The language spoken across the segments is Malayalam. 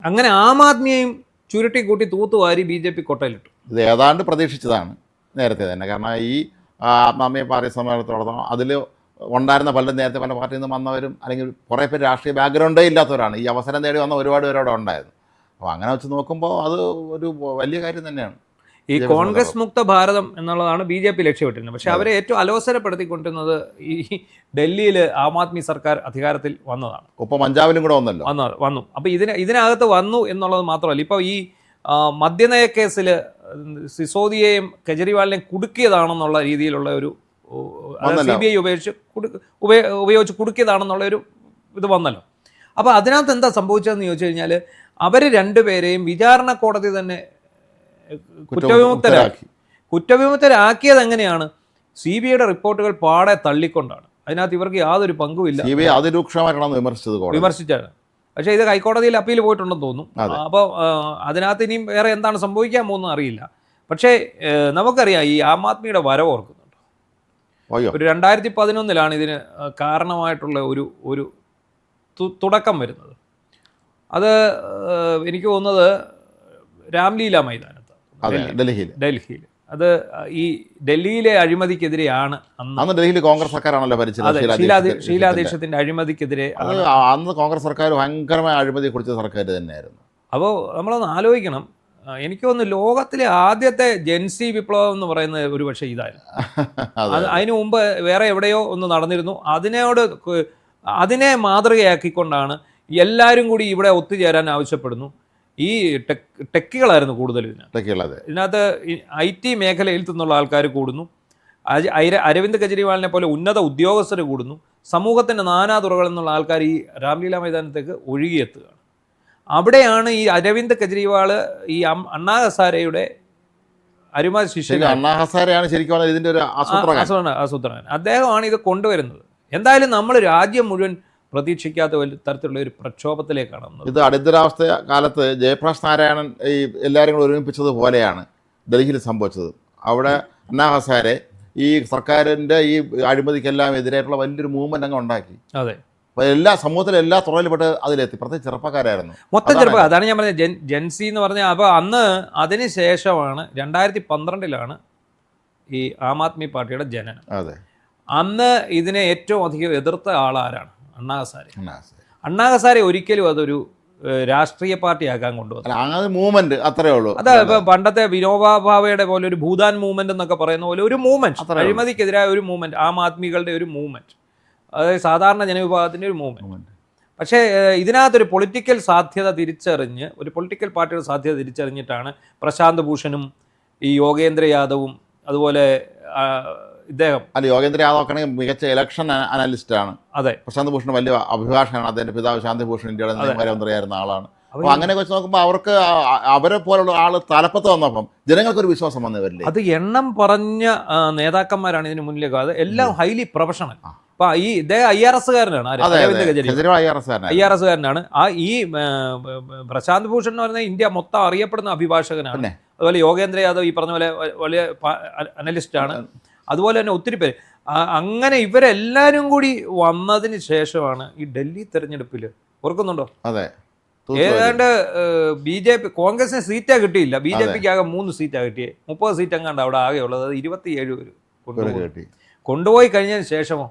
അങ്ങനെ ആം ആദ്മിയെയും ചുരുട്ടി കൂട്ടി തൂത്തുവാരി BJP കൊട്ടയിലിട്ടു. ഇത് ഏതാണ്ട് പ്രതീക്ഷിച്ചതാണ് നേരത്തെ തന്നെ. കാരണം ഈ ആം ആദ്മി പാർട്ടി സമ്മേളനത്തോടൊപ്പം അതിൽ ഉണ്ടായിരുന്ന പലരും നേരത്തെ പല പാർട്ടിയിൽ നിന്ന് വന്നവരും അല്ലെങ്കിൽ കുറേ പേര് രാഷ്ട്രീയ ബാക്ക്ഗ്രൗണ്ടേ ഇല്ലാത്തവരാണ്. ഈ അവസരം തേടി വന്ന ഒരുപാട് പേരവിടെ ഉണ്ടായിരുന്നു. അപ്പോൾ അങ്ങനെ വെച്ച് നോക്കുമ്പോൾ അത് ഒരു വലിയ കാര്യം തന്നെയാണ്. ഈ കോൺഗ്രസ് മുക്ത ഭാരതം എന്നുള്ളതാണ് BJP ലക്ഷ്യമിട്ടിരുന്നത്. പക്ഷേ അവരെ ഏറ്റവും അലോസരപ്പെടുത്തിക്കൊണ്ടിരുന്നത് ഈ ഡൽഹിയിൽ ആം ആദ്മി സർക്കാർ അധികാരത്തിൽ വന്നതാണ്. ഒപ്പം പഞ്ചാബിലും കൂടെ വന്നു. അപ്പോൾ ഇതിനകത്ത് വന്നു എന്നുള്ളത് മാത്രമല്ല, ഇപ്പോൾ ഈ മദ്യനയ കേസിൽ സിസോദിയെയും കെജ്രിവാളിനെയും കുടുക്കിയതാണെന്നുള്ള രീതിയിലുള്ള ഒരു CBI ഉപയോഗിച്ച് കുടുക്കിയതാണെന്നുള്ള ഒരു ഇത് വന്നല്ലോ. അപ്പോൾ അതിനകത്ത് എന്താ സംഭവിച്ചതെന്ന് ചോദിച്ചു കഴിഞ്ഞാൽ, അവർ രണ്ടുപേരെയും വിചാരണ കോടതി തന്നെ കുറ്റവിമുക്തരാക്കിയത് എങ്ങനെയാണ്? CBIയുടെ റിപ്പോർട്ടുകൾ പാടെ തള്ളിക്കൊണ്ടാണ്. അതിനകത്ത് ഇവർക്ക് യാതൊരു പങ്കുമില്ല. വിമർശിച്ചാണ്. പക്ഷേ ഇത് ഹൈക്കോടതിയിൽ അപ്പീൽ പോയിട്ടുണ്ടെന്ന് തോന്നുന്നു. അപ്പോൾ അതിനകത്ത് ഇനിയും വേറെ എന്താണ് സംഭവിക്കാൻ പോകുന്നത് അറിയില്ല. പക്ഷേ നമുക്കറിയാം ഈ ആം ആദ്മിയുടെ വരവ് ഓർക്കുന്നുണ്ട്. ഒരു 2011 ഇതിന് കാരണമായിട്ടുള്ള ഒരു തുടക്കം വരുന്നത്. അത് എനിക്ക് തോന്നുന്നത് രാംലീല മൈതാനത്ത് ഡൽഹിയിൽ. അത് ഈ ഡൽഹിയിലെ അഴിമതിക്കെതിരെയാണ്. അന്ന് ഡൽഹിയിൽ കോൺഗ്രസ് സർക്കാരാണല്ലോ ഭരിച്ചത്. ഷീലാ ദീക്ഷിതിന്റെ അഴിമതിക്കെതിരെ അന്ന് കോൺഗ്രസ് സർക്കാർ ഭയങ്കരമായ അഴിമതിയെ കുറിച്ച സർക്കാർ തന്നെയായിരുന്നു. അപ്പോൾ നമ്മളൊന്ന് ആലോചിക്കണം. എനിക്ക് തോന്നുന്നു ലോകത്തിലെ ആദ്യത്തെ ജെൻസി വിപ്ലവം എന്ന് പറയുന്നത് ഒരു പക്ഷേ ഇതായിരുന്നു. അതിനു മുമ്പ് വേറെ എവിടെയോ ഒന്ന് നടന്നിരുന്നു. അതിനെ മാതൃകയാക്കിക്കൊണ്ടാണ് എല്ലാവരും കൂടി ഇവിടെ ഒത്തുചേരാൻ ആവശ്യപ്പെടുന്നു. ഈ ടെക്കുകളായിരുന്നു കൂടുതലും ഇതിനകത്ത്. IT മേഖലയിൽ നിന്നുള്ള ആൾക്കാർ കൂടുന്നു. അരവിന്ദ് കെജ്രിവാളിനെ പോലെ ഉന്നത ഉദ്യോഗസ്ഥർ കൂടുന്നു. സമൂഹത്തിൻ്റെ നാനാതുറകളിൽ നിന്നുള്ള ആൾക്കാർ ഈ രാംലീല മൈതാനത്തേക്ക് ഒഴുകിയെത്തുകയാണ്. അവിടെയാണ് ഈ അരവിന്ദ് കെജ്രിവാൾ ഈ അണ്ണാ ഹസാരെയുടെ അരുമ ശിഷ്യൻ. അണ്ണാ ഹസാരെയാണ് ശരിക്കും ഇതിൻ്റെ ഒരു ആസൂത്രകൻ. അദ്ദേഹമാണ് ഇത് കൊണ്ടുവരുന്നത്. എന്തായാലും നമ്മൾ രാജ്യം മുഴുവൻ പ്രതീക്ഷിക്കാത്ത തരത്തിലുള്ള ഒരു പ്രക്ഷോഭത്തിലേക്കാണ്. ഇത് അടിയന്തരാവസ്ഥ കാലത്ത് ജയപ്രകാശ് നാരായണൻ ഈ എല്ലാവരും കൂടെ ഒരുമിപ്പിച്ചതുപോലെയാണ് ഡൽഹിയിൽ സംഭവിച്ചത്. അവിടെ അണ്ണാ ഹസാരെ ഈ സർക്കാരിൻ്റെ ഈ അഴിമതിക്കെല്ലാം എതിരായിട്ടുള്ള വലിയൊരു മൂവ്മെന്റ് അങ്ങ് ഉണ്ടാക്കി. അതെ, എല്ലാ സമൂഹത്തിലെ എല്ലാ തുറയിൽപ്പെട്ട് അതിലെത്തി. പ്രത്യേകിച്ച് ചെറുപ്പക്കാരായിരുന്നു, മൊത്തം ചെറുപ്പം. അതാണ് ഞാൻ പറഞ്ഞത് ജെൻസി എന്ന് പറഞ്ഞാൽ. അപ്പോൾ അന്ന് അതിന് ശേഷമാണ് 2012 ഈ ആം ആദ്മി പാർട്ടിയുടെ ജനനം. അതെ, അന്ന് ഇതിനെ ഏറ്റവും അധികം എതിർത്ത ആളാരാണ്? അണ്ണാ ഹസാരെ. അണ്ണാ ഹസാരെ ഒരിക്കലും അതൊരു രാഷ്ട്രീയ പാർട്ടിയാക്കാൻ കൊണ്ടുവന്നു. മൂവ്മെന്റ് അത്രേ ഉള്ളൂ. അതാ ഇപ്പം പണ്ടത്തെ വിനോബാ ഭാവയുടെ പോലെ ഒരു ഭൂദാൻ മൂവ്മെന്റ് എന്നൊക്കെ പറയുന്ന പോലെ ഒരു മൂവ്മെന്റ്, അഴിമതിക്കെതിരായ ഒരു മൂവ്മെന്റ്, ആം ആദ്മികളുടെ ഒരു മൂവ്മെന്റ്, അതായത് സാധാരണ ജനവിഭാഗത്തിൻ്റെ ഒരു മൂവ്മെന്റ്. പക്ഷേ ഇതിനകത്തൊരു പൊളിറ്റിക്കൽ സാധ്യത തിരിച്ചറിഞ്ഞ്, ഒരു പൊളിറ്റിക്കൽ പാർട്ടിയുടെ സാധ്യത തിരിച്ചറിഞ്ഞിട്ടാണ് പ്രശാന്ത് ഭൂഷണും ഈ യോഗേന്ദ്ര യാദവും അതുപോലെ ഇദ്ദേഹം. യോഗേന്ദ്ര യാദവ് മികച്ച ഇലക്ഷൻ അനലിസ്റ്റ് ആണ്. അതെ, പ്രശാന്ത് ഭൂഷൺ വലിയ അഭിഭാഷകനാണ്. അദ്ദേഹത്തിന്റെ പിതാവ് ശാന്തി ഭൂഷൺ ഇന്ത്യയുടെ നിയമമന്ത്രിയായിരുന്ന ആളാണ്. അപ്പോൾ അങ്ങനെയൊക്കെ വെച്ച് നോക്കുമ്പോൾ അവർക്ക് അവരെ പോലുള്ള ആൾ തലപ്പത്ത് വന്നപ്പം ജനങ്ങൾക്കൊരു വിശ്വാസം വന്നവരില്ലേ. അത് എണ്ണം പറഞ്ഞ നേതാക്കന്മാരാണ് ഇതിന് മുന്നിലേക്ക്. അത് എല്ലാം ഹൈലി പ്രൊഫഷണൽ. അപ്പൊ ഈ ഇദ്ദേഹം IRS-കാരനാണ്. IRS-കാരനാണ്. ഈ പ്രശാന്ത് ഭൂഷൺ എന്ന് പറയുന്നത് ഇന്ത്യ മൊത്തം അറിയപ്പെടുന്ന അഭിഭാഷകനാണ്. അതുപോലെ യോഗേന്ദ്ര യാദവ് ഈ പറഞ്ഞ പോലെ വലിയ അനലിസ്റ്റാണ്. അതുപോലെ തന്നെ ഒത്തിരി പേര്. അങ്ങനെ ഇവരെല്ലാവരും കൂടി വന്നതിന് ശേഷമാണ് ഈ ഡൽഹി തെരഞ്ഞെടുപ്പിൽ, ഓർക്കുന്നുണ്ടോ? അതെ, ഏതാണ്ട് BJP കോൺഗ്രസിന് സീറ്റാ കിട്ടിയില്ല. BJPക്ക് ആകെ 3 സീറ്റാണ് കിട്ടിയത്. 30 സീറ്റ് എങ്ങാണ്ട് അവിടെ ആകെ ഉള്ളത്. 27 കൊണ്ടുപോയി കഴിഞ്ഞതിന് ശേഷമോ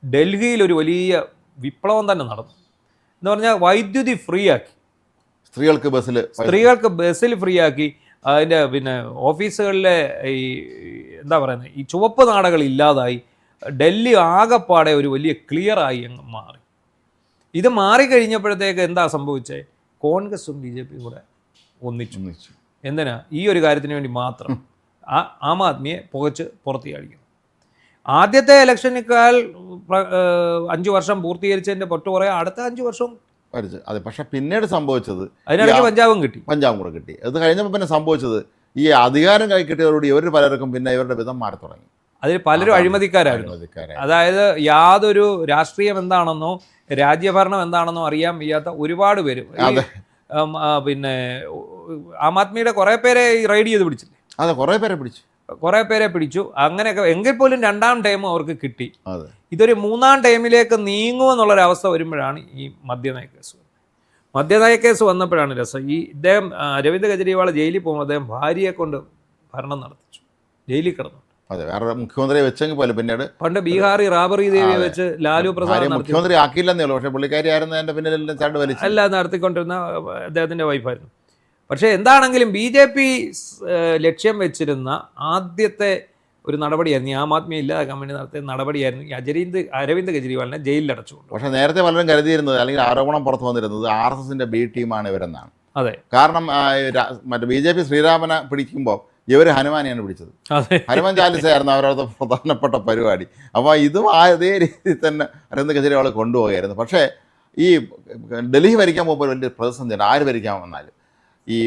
ഡൽഹിയിൽ ഒരു വലിയ വിപ്ലവം തന്നെ നടന്നു. എന്ന് പറഞ്ഞാൽ വൈദ്യുതി ഫ്രീ ആക്കി, സ്ത്രീകൾക്ക് ബസ്സിൽ ഫ്രീ ആക്കി. അതിൻ്റെ പിന്നെ ഓഫീസുകളിലെ ഈ എന്താ പറയുന്നത്, ഈ ചുവപ്പ് നാടകൾ ഇല്ലാതായി. ഡൽഹി ആകെപ്പാടെ ഒരു വലിയ ക്ലിയറായി അങ്ങ് മാറി. ഇത് മാറിക്കഴിഞ്ഞപ്പോഴത്തേക്ക് എന്താ സംഭവിച്ചത്? കോൺഗ്രസും BJPയും കൂടെ ഒന്നിച്ചു. എന്തിനാ? ഈ ഒരു കാര്യത്തിന് വേണ്ടി മാത്രം ആം ആദ്മിയെ പുകച്ച് പുറത്ത് കാണിക്കുന്നു. ആദ്യത്തെ ഇലക്ഷനേക്കാൾ 5 വർഷം പൂർത്തീകരിച്ചതിൻ്റെ പൊട്ട് കുറേ അടുത്ത 5 വർഷവും. അതെ, പക്ഷെ പിന്നീട് സംഭവിച്ചത് അതിനിടയ്ക്ക് പഞ്ചാബും കൂടെ കിട്ടി. അത് കഴിഞ്ഞപ്പോൾ പിന്നെ സംഭവിച്ചത് ഈ അധികാരം കൈ കിട്ടിയതോടുകൂടി ഇവർ പലർക്കും പിന്നെ ഇവരുടെ വിധം മാറി തുടങ്ങി. അതിൽ പലരും അഴിമതിക്കാരായിരുന്നു. അതായത് യാതൊരു രാഷ്ട്രീയം എന്താണെന്നോ രാജ്യഭരണം എന്താണെന്നോ അറിയാൻ വയ്യാത്ത ഒരുപാട് പേര്. പിന്നെ ആം ആദ്മിയുടെ കുറേ പേരെ റൈഡ് ചെയ്ത് പിടിച്ചില്ലേ? അതെ, കുറേ പേരെ പിടിച്ചു. അങ്ങനെയൊക്കെ എങ്കിൽ പോലും 2ാം ടൈം അവർക്ക് കിട്ടി. ഇതൊരു 3ാം ടൈമിലേക്ക് നീങ്ങുമെന്നുള്ളൊരവസ്ഥ വരുമ്പോഴാണ് ഈ മദ്യനയ കേസ്. മദ്യനയ കേസ് വന്നപ്പോഴാണ് രസം. ഇദ്ദേഹം അരവിന്ദ് കെജ്രിവാൾ ജയിലിൽ പോകുമ്പോൾ അദ്ദേഹം ഭാര്യയെ കൊണ്ട് ഭരണം നടത്തിച്ചു, ജയിലിൽ കിടന്നു. അതെ, വേറെ മുഖ്യമന്ത്രിയെ വെച്ചെങ്കിൽ പോലും പിന്നീട് പണ്ട് ബീഹാറി റാബറി ദേവിയെ വെച്ച് ലാലു പ്രസാദ് മുഖ്യമന്ത്രി ആക്കിയില്ലെന്നേ ഉള്ളൂ. പക്ഷേ പുള്ളിക്കാരി ആയിരുന്നു എൻ്റെ പിന്നിലെല്ലാം ചാണ്ട് വലിച്ചു അല്ല നടത്തിക്കൊണ്ടിരുന്ന അദ്ദേഹത്തിൻ്റെ വൈഫായിരുന്നു. പക്ഷേ എന്താണെങ്കിലും BJP ലക്ഷ്യം വെച്ചിരുന്ന ആദ്യത്തെ ഒരു നടപടിയായിരുന്നു ഈ ആം ആദ്മി ഇല്ലാതാക്കാൻ വേണ്ടി നടത്തിയ നടപടിയായിരുന്നു ഈ അരവിന്ദ് കെജ്രിവാളിനെ ജയിലിലടച്ചുകൊണ്ട്. പക്ഷേ നേരത്തെ പലരും കരുതിയിരുന്നത്, അല്ലെങ്കിൽ ആരോപണം പുറത്തു വന്നിരുന്നത് RSSന്റെ B ടീമാണ് ഇവരെന്നാണ്. അതെ, കാരണം മറ്റേ BJP ശ്രീരാമനെ പിടിക്കുമ്പോൾ ഇവർ ഹനുമാനെയാണ് പിടിച്ചത്. ഹനുമാൻ ചാലിസയായിരുന്നു അവരവിടുത്തെ പ്രധാനപ്പെട്ട പരിപാടി. അപ്പോൾ ഇതും അതേ രീതിയിൽ തന്നെ അരവിന്ദ് കെജ്രിവാൾ കൊണ്ടുപോകുകയായിരുന്നു. പക്ഷേ ഈ ഡൽഹി ഭരിക്കാൻ പോകുമ്പോൾ വലിയ പ്രതിസന്ധിയുണ്ട്. ആര് ഭരിക്കാൻ വന്നാലും ഈ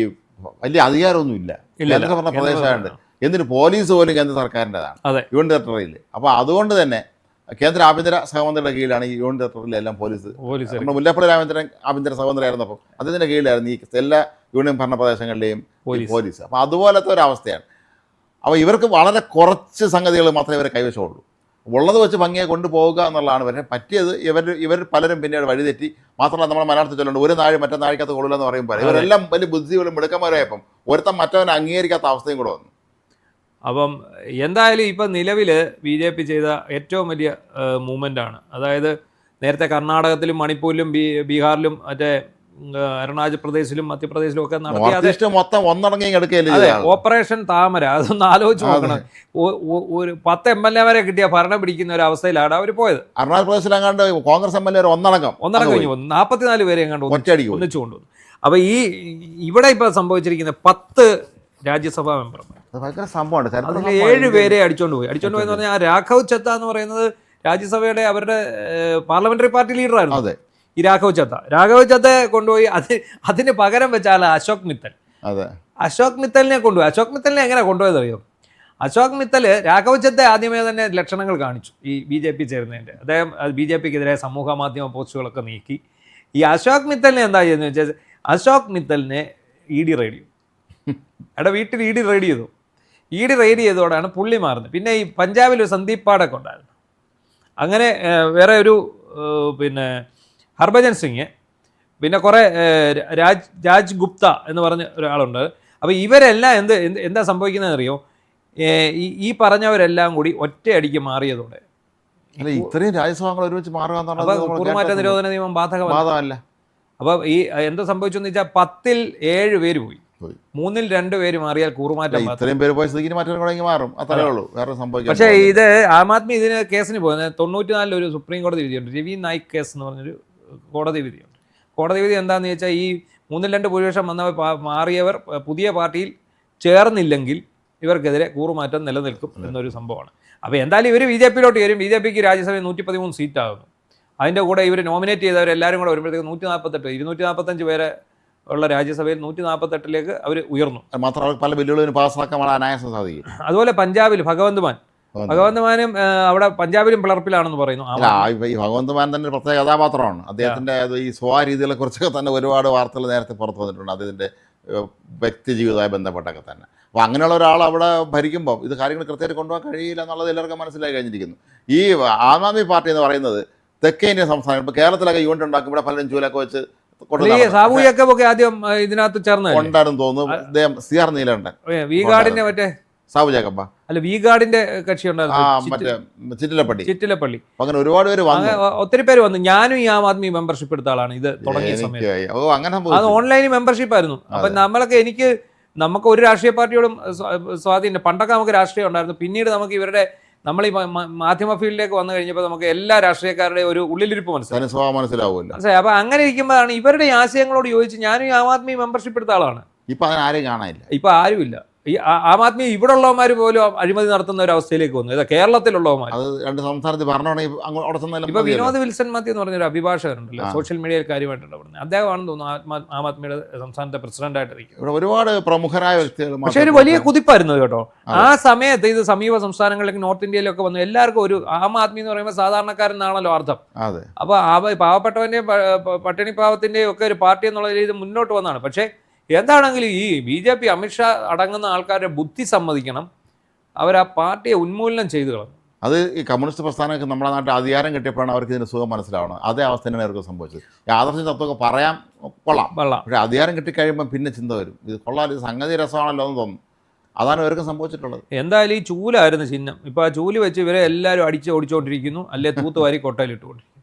വലിയ അധികാരമൊന്നുമില്ല, കേന്ദ്രഭരണ പ്രദേശമായുണ്ട്. എന്തിന് പോലീസ് പോലും കേന്ദ്ര സർക്കാരിൻ്റെതാണ്, യൂണിയൻ ടെറിട്ടറിയിൽ. അപ്പോൾ അതുകൊണ്ട് തന്നെ കേന്ദ്ര ആഭ്യന്തര സഹമന്ത്രിയുടെ കീഴിലാണ് ഈ യൂണിയൻ ടെറിട്ടറിയിലെല്ലാം പോലീസ്. നമ്മുടെ മുല്ലപ്പള്ളി രാമചന്ദ്രൻ ആഭ്യന്തര സഹമന്ത്രിയായിരുന്നപ്പോൾ അദ്ദേഹത്തിൻ്റെ കീഴിലായിരുന്നു ഈ എല്ലാ യൂണിയൻ ഭരണ പ്രദേശങ്ങളിലെയും പോലീസ്. അപ്പോൾ അതുപോലത്തെ ഒരു അവസ്ഥയാണ്. അപ്പോൾ ഇവർക്ക് വളരെ കുറച്ച് സംഗതികൾ മാത്രമേ ഇവരെ കൈവശമുള്ളൂ. ഉള്ളത് വെച്ച് ഭംഗിയെ കൊണ്ടുപോവുക എന്നുള്ളതാണ്. പക്ഷേ പറ്റിയത് ഇവർ പലരും പിന്നീട് വഴിതെറ്റി. മാത്രമല്ല നമ്മുടെ മലയാളത്തിൽ ചൊല്ലുണ്ട്, ഒരു നാഴി മറ്റേ നാഴിക്കകത്ത് കൊള്ളില്ലെന്ന് പറയുമ്പോൾ ഇവരെല്ലാം വലിയ ബുദ്ധികളും മിടുക്കന്മാരായപ്പം ഒരുത്തം മറ്റവനെ അംഗീകരിക്കാത്ത അവസ്ഥയും കൂടെ വന്നു. അപ്പം എന്തായാലും ഇപ്പം നിലവിൽ BJP ചെയ്ത ഏറ്റവും വലിയ മൂവ്മെൻ്റാണ്. അതായത് നേരത്തെ കർണാടകത്തിലും മണിപ്പൂരിലും ബീഹാറിലും മറ്റേ അരുണാചൽ പ്രദേശിലും മധ്യപ്രദേശിലും ഒക്കെ നടത്തി മൊത്തം ഒന്നടങ്ങി എടുക്കുകയല്ലേ ഓപ്പറേഷൻ താമര. അതൊന്ന് ആലോചിച്ച് നോക്കണം. ഒരു 10 MLA കിട്ടിയ ഭരണം പിടിക്കുന്ന ഒരു അവസ്ഥയിലാണ് അവർ പോയത്. അരുണാചൽ പ്രദേശിലെങ്ങാണ്ട് കോൺഗ്രസ് MLA ഒന്നടങ്കം കഴിഞ്ഞു വന്നു, 44 പേരെ എങ്ങാണ്ട് ഒന്നിച്ചു കൊണ്ടുവന്നു. അപ്പോൾ ഇവിടെ ഇപ്പോൾ സംഭവിച്ചിരിക്കുന്ന 10 രാജ്യസഭാ മെമ്പർമാർ, അതിൽ 7 പേരെ അടിച്ചോണ്ട് പോയി എന്ന് പറഞ്ഞാൽ ആ രാഘവ് ചദ്ദ എന്ന് പറയുന്നത് രാജ്യസഭയുടെ അവരുടെ പാർലമെന്ററി പാർട്ടി ലീഡറായിരുന്നു. ഈ രാഘവ് ചദ്ദയെ കൊണ്ടുപോയി അതിന് പകരം വെച്ചാൽ അശോക് മിത്തലിനെ കൊണ്ടുപോയി. അശോക് മിത്തലിനെ എങ്ങനെ കൊണ്ടുപോയത് അറിയോ? അശോക് മിത്തൽ രാഘവ് ചദ്ദ ആദ്യമേ തന്നെ ലക്ഷണങ്ങൾ കാണിച്ചു ഈ BJP ചേരുന്നതിൻ്റെ. അദ്ദേഹം BJPക്കെതിരെ സമൂഹ മാധ്യമ പോസ്റ്റുകളൊക്കെ നീക്കി. ഈ അശോക് മിത്തലിനെ എന്താ ചെയ്യുന്നത് വെച്ചാൽ അശോക് മിത്തലിനെ ED റെയ്ഡ് ചെയ്തു. വീട്ടിൽ ED റെയ്ഡ് ചെയ്തതോടെയാണ് പുള്ളി മാറുന്നത്. പിന്നെ ഈ പഞ്ചാബിൽ ഒരു സന്ദീപ് പാഠക് ഉണ്ടായിരുന്നു. അങ്ങനെ വേറെ ഒരു പിന്നെ ഹർഭജൻ സിംഗ്, പിന്നെ കുറേ രാജ് ഗുപ്ത എന്ന് പറഞ്ഞ ഒരാളുണ്ട്. അപ്പോൾ ഇവരെല്ലാം എന്താ സംഭവിക്കുന്നതെന്ന് അറിയോ? ഈ പറഞ്ഞവരെല്ലാം കൂടി ഒറ്റയടിക്ക് മാറിയതോടെ ഇത്രയും രാജ്യസഭകൾ ഒരുമിച്ച് മാറുക, കൂറുമാറ്റ നിരോധന നിയമം ബാധകമല്ല. അപ്പോൾ ഈ എന്താ സംഭവിച്ചെന്ന് വെച്ചാൽ 10ൽ 7 പേര് പോയി, 3ൽ 2 പേര് മാറിയാൽ കൂറുമാറ്റം മാറും, അത്രേ ഉള്ളൂ, വേറെ സംഭവിക്കും. പക്ഷേ ഇത് ആം ആദ്മി ഇതിന് കേസിന് പോകുന്നത് 94 ഒരു സുപ്രീം കോടതി വിധിയുണ്ട്, രവി നായിക് കേസ് എന്ന് പറഞ്ഞൊരു കോടതി വിധിയുണ്ട്. കോടതി വിധി എന്താണെന്ന് വെച്ചാൽ ഈ 3ൽ 2 ഭൂരിപക്ഷം വന്നവർ മാറിയവർ പുതിയ പാർട്ടിയിൽ ചേർന്നില്ലെങ്കിൽ ഇവർക്കെതിരെ കൂറുമാറ്റം നിലനിൽക്കും എന്നൊരു സംഭവമാണ്. അപ്പോൾ എന്തായാലും ഇവർ BJPയിലോട്ട് വരും. BJPക്ക് രാജ്യസഭയിൽ 113 സീറ്റാകുന്നു. അതിൻ്റെ കൂടെ ഇവർ നോമിനേറ്റ് ചെയ്തവരെല്ലാവരും കൂടെ വരുമ്പോഴത്തേക്ക് 148, 245 പേരെ ഉള്ള രാജ്യസഭയിൽ 148ലേക്ക് അവർ ഉയർന്നു. മാത്രമല്ല പല ബില്ലുകളും പാസ്സാക്കാൻ അനായാസം സാധിക്കും. അതുപോലെ പഞ്ചാബിൽ ഭഗവന്ത് മാനും അവിടെ പഞ്ചാബിലും പിളർപ്പിലാണെന്ന് പറയുന്നു. ഈ ഭഗവന്ത് മാൻ തന്നെ പ്രത്യേക കഥാപാത്രമാണ്. അദ്ദേഹത്തിൻ്റെ ഈ സ്വരീതികളെ കുറിച്ചൊക്കെ തന്നെ ഒരുപാട് വാർത്തകൾ നേരത്തെ പുറത്തു വന്നിട്ടുണ്ട്, അതിൻ്റെ വ്യക്തി ജീവിതവുമായി ബന്ധപ്പെട്ടൊക്കെ തന്നെ. അപ്പോൾ അങ്ങനെയുള്ള ഒരാൾ അവിടെ ഭരിക്കുമ്പോൾ ഇത് കാര്യങ്ങൾ കൃത്യമായിട്ട് കൊണ്ടുപോകാൻ കഴിയില്ല എന്നുള്ളത് എല്ലാവർക്കും മനസ്സിലായി കഴിഞ്ഞിരിക്കുന്നു. ഈ ആം ആദ്മി പാർട്ടി എന്ന് പറയുന്നത് തെക്കേ ഇന്ത്യൻ സംസ്ഥാനം, ഇപ്പോൾ കേരളത്തിലൊക്കെ യൂണിറ്റ് ഉണ്ടാക്കും, ഇവിടെ പലരും ചൂലൊക്കെ വെച്ച് ആദ്യം ഇതിനകത്ത് ചേർന്നുണ്ടായിരുന്നു തോന്നുന്നു. അദ്ദേഹം CR നീലകണ്ഠൻ വീഗാർഡിന്റെ മറ്റേ സാബു ജേക്കബ അല്ല വീഗാർഡിന്റെ കക്ഷി ചിറ്റിലപ്പള്ളി, അങ്ങനെ ഒരുപാട് പേര് ഒത്തിരി പേര് വന്നു. ഞാനും ഈ ആം ആദ്മി മെമ്പർഷിപ്പ് എടുത്ത ആളാണ്. ഇത് തുടങ്ങിയ സമയത്ത് അത് ഓൺലൈൻ മെമ്പർഷിപ്പ് ആയിരുന്നു. അപ്പൊ നമുക്ക് ഒരു രാഷ്ട്രീയ പാർട്ടിയോടും സ്വാധീനം. പണ്ടൊക്കെ നമുക്ക് രാഷ്ട്രീയം ഉണ്ടായിരുന്നു, പിന്നീട് നമുക്ക് ഇവരുടെ നമ്മൾ ഈ മാധ്യമ ഫീൽഡിലേക്ക് വന്നു കഴിഞ്ഞപ്പോൾ നമുക്ക് എല്ലാ രാഷ്ട്രീയക്കാരുടെയും ഒരു ഉള്ളിലിരിപ്പ് മനസ്സിലാവുമല്ലോ. അപ്പൊ അങ്ങനെ ഇരിക്കുമ്പോഴാണ് ഇവരുടെ ആശയങ്ങളോട് യോജിച്ച് ഞാനും ആം ആദ്മി മെമ്പർഷിപ്പ് എടുത്ത ആളാണ്. ഇപ്പൊ അങ്ങനെ ആരും കാണാനില്ല, ഇപ്പൊ ആരുമില്ല. ഈ ആം ആദ്മി ഇവിടെ ഉള്ളവന്മാർ പോലും അഴിമതി നടത്തുന്ന ഒരു അവസ്ഥയിലേക്ക് വന്നു. കേരളത്തിലുള്ളവന്മാർ ഇപ്പൊ വിനോദ് വിൽസൺ മാത്യു എന്ന് പറഞ്ഞൊരു അഭിഭാഷകരുണ്ടല്ലോ, സോഷ്യൽ മീഡിയയിൽ കാര്യമായിട്ട് ഇടപെടുന്നത്, അദ്ദേഹമാണെന്ന് തോന്നുന്നു ആം ആദ്മിയുടെ സംസ്ഥാനത്തെ പ്രസിഡന്റായിട്ടിരിക്കും. ഒരുപാട് പ്രമുഖരായ വ്യക്തികൾ. പക്ഷെ ഒരു വലിയ കുതിപ്പായിരുന്നു കേട്ടോ ആ സമയത്ത്. ഇത് സമീപ സംസ്ഥാനങ്ങളിലേക്ക് നോർത്ത് ഇന്ത്യയിലൊക്കെ വന്നു. എല്ലാവർക്കും ഒരു ആം ആദ്മി എന്ന് പറയുമ്പോൾ സാധാരണക്കാരനാണല്ലോ അർത്ഥം. അപ്പൊ പാവപ്പെട്ടവന്റെയും പട്ടിണി പാവത്തിന്റെയും ഒക്കെ ഒരു പാർട്ടി എന്നുള്ള രീതിയിൽ മുന്നോട്ട് വന്നതാണ്. പക്ഷേ എന്താണെങ്കിലും ഈ BJP അമിത്ഷാ അടങ്ങുന്ന ആൾക്കാരുടെ ബുദ്ധി സമ്മതിക്കണം. അവർ ആ പാർട്ടിയെ ഉന്മൂലനം ചെയ്തു കളഞ്ഞു. അത് ഈ കമ്മ്യൂണിസ്റ്റ് പ്രസ്ഥാനമൊക്കെ നമ്മുടെ നാട്ടിൽ അധികാരം കിട്ടിയപ്പോഴാണ് അവർക്ക് ഇതിൻ്റെ സുഖം മനസ്സിലാവണം. അതേ അവസ്ഥ തന്നെയാണ് അവർക്ക് സംഭവിച്ചത്. ഈ ആദർശ തത്വമൊക്കെ പറയാൻ കൊള്ളാം, പക്ഷേ അധികാരം കിട്ടിക്കഴിയുമ്പോൾ പിന്നെ ചിന്ത വരും, ഇത് കൊള്ളാം, ഇത് സംഗതി രസമാണല്ലോ എന്ന് തോന്നും. അതാണ് ഇവർക്ക് സംഭവിച്ചിട്ടുള്ളത്. എന്തായാലും ഈ ചൂലായിരുന്നു ചിഹ്നം. ഇപ്പോൾ ആ ചൂല് വെച്ച് ഇവരെ എല്ലാവരും അടിച്ച് ഓടിച്ചുകൊണ്ടിരിക്കുന്നു, അല്ലെ തൂത്തുവാരി കൊട്ടയിലിട്ടുകൊണ്ടിരിക്കുന്നു.